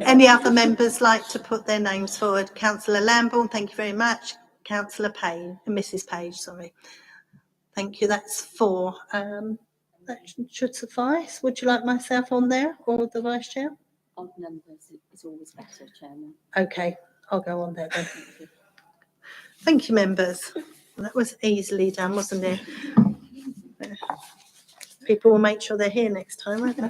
A: Any other members like to put their names forward? Councillor Lambourne, thank you very much. Councillor Payne, Mrs Page, sorry. Thank you, that's 4. That should suffice. Would you like myself on there or the Vice Chair?
K: Odd numbers is always better, Chairman.
A: Okay, I'll go on there then. Thank you, members. That was easily done, wasn't it? People will make sure they're here next time, won't they?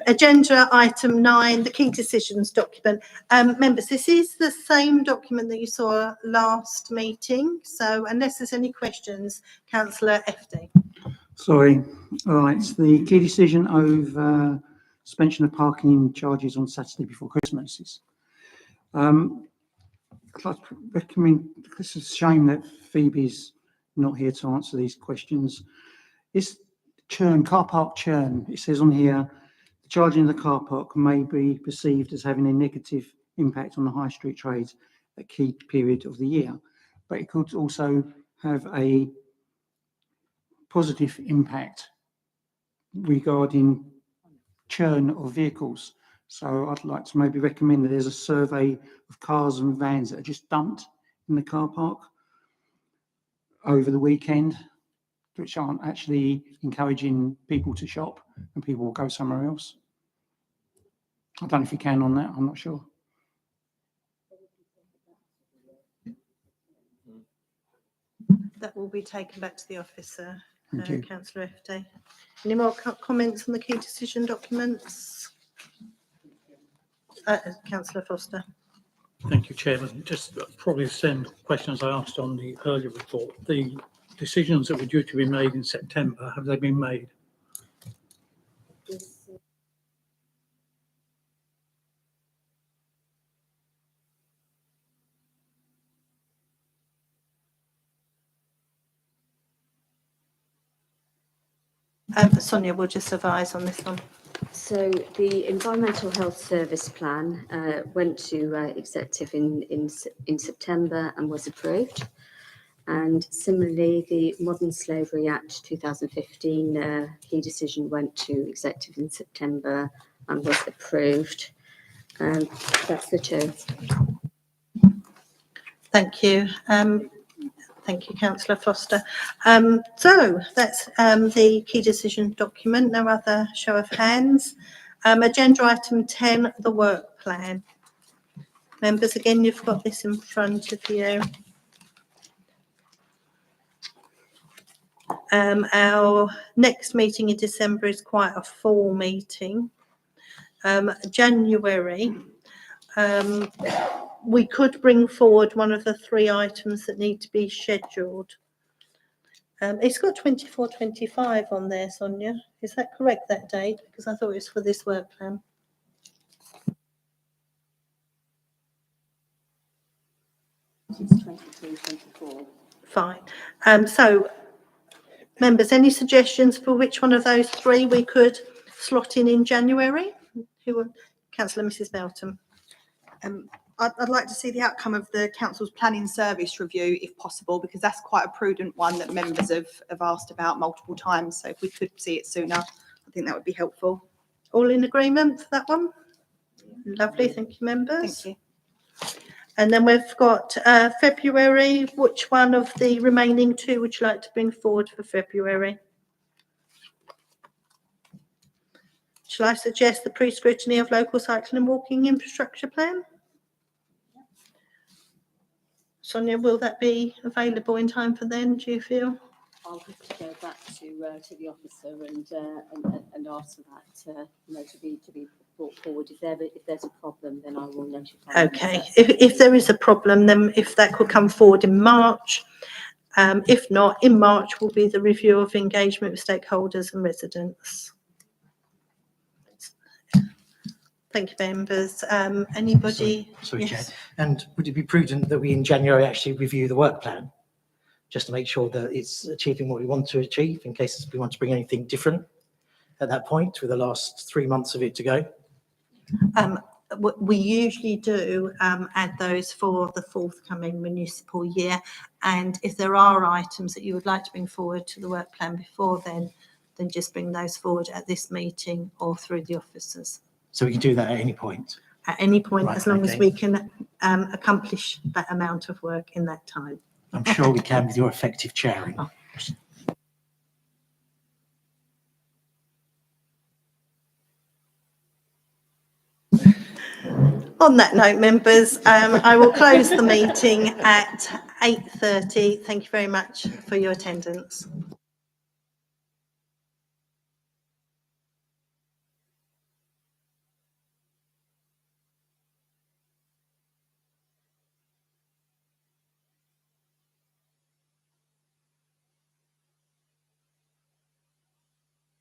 A: Agenda item 9, the key decisions document. Members, this is the same document that you saw last meeting. So unless there's any questions, Councillor FD.
D: Sorry. All right. The key decision over suspension of parking charges on Saturday before Christmas. I'd like to recommend, this is a shame that Phoebe's not here to answer these questions. It's churn, car park churn. It says on here, the charging in the car park may be perceived as having a negative impact on the high street trade at key period of the year, but it could also have a positive impact regarding churn of vehicles. So I'd like to maybe recommend that there's a survey of cars and vans that are just dumped in the car park over the weekend, which aren't actually encouraging people to shop, and people will go somewhere else. I don't know if you can on that, I'm not sure.
A: That will be taken back to the officer,
D: Thank you.
A: Councillor FD. Any more comments on the key decision documents? Councillor Foster.
F: Thank you, Chairman. Just probably the same questions I asked on the earlier report. The decisions that were due to be made in September, have they been made?
A: Sonia will just advise on this one.
L: So the Environmental Health Service Plan went to executive in September and was approved. And similarly, the Modern Slavery Act 2015 key decision went to executive in September and was approved. That's the two.
A: Thank you. Thank you, Councillor Foster. So that's the key decision document. No other show of hands. Agenda item 10, the work plan. Members, again, you've got this in front of you. Our next meeting in December is quite a full meeting. January, we could bring forward one of the 3 items that need to be scheduled. It's got 24-25 on there, Sonia. Is that correct, that date? Because I thought it was for this work plan.
L: It's 23, 24.
A: Fine. So, members, any suggestions for which one of those 3 we could slot in January? Councillor Mrs. Belton.
E: I'd like to see the outcome of the council's planning service review, if possible, because that's quite a prudent one that members have asked about multiple times. So if we could see it sooner, I think that would be helpful.
A: All in agreement for that one? Lovely, thank you, members.
E: Thank you.
A: And then we've got February. Which one of the remaining 2 would you like to bring forward for February? Shall I suggest the pre-scrutiny of local cycling and walking infrastructure plan? Sonia, will that be available in time for then, do you feel?
L: I'll have to go back to the officer and ask for that, to be brought forward. If there's a problem, then I will notify.
A: Okay, if there is a problem, then if that could come forward in March. If not, in March will be the review of engagement with stakeholders and residents. Thank you, members. Anybody?
M: Sorry,
A: Yes.
M: Chair. And would it be prudent that we in January actually review the work plan, just to make sure that it's achieving what we want to achieve, in case we want to bring anything different at that point with the last 3 months of it to go?
A: We usually do add those for the forthcoming municipal year. And if there are items that you would like to bring forward to the work plan before then just bring those forward at this meeting or through the officers.
M: So we can do that at any point?
A: At any point,
M: Right,
A: as long as
M: okay.
A: we can accomplish that amount of work in that time.
M: I'm sure we can with your effective chairing.
A: Oh. On that note, members, I will close the meeting at 8:30. Thank you very much for your attendance.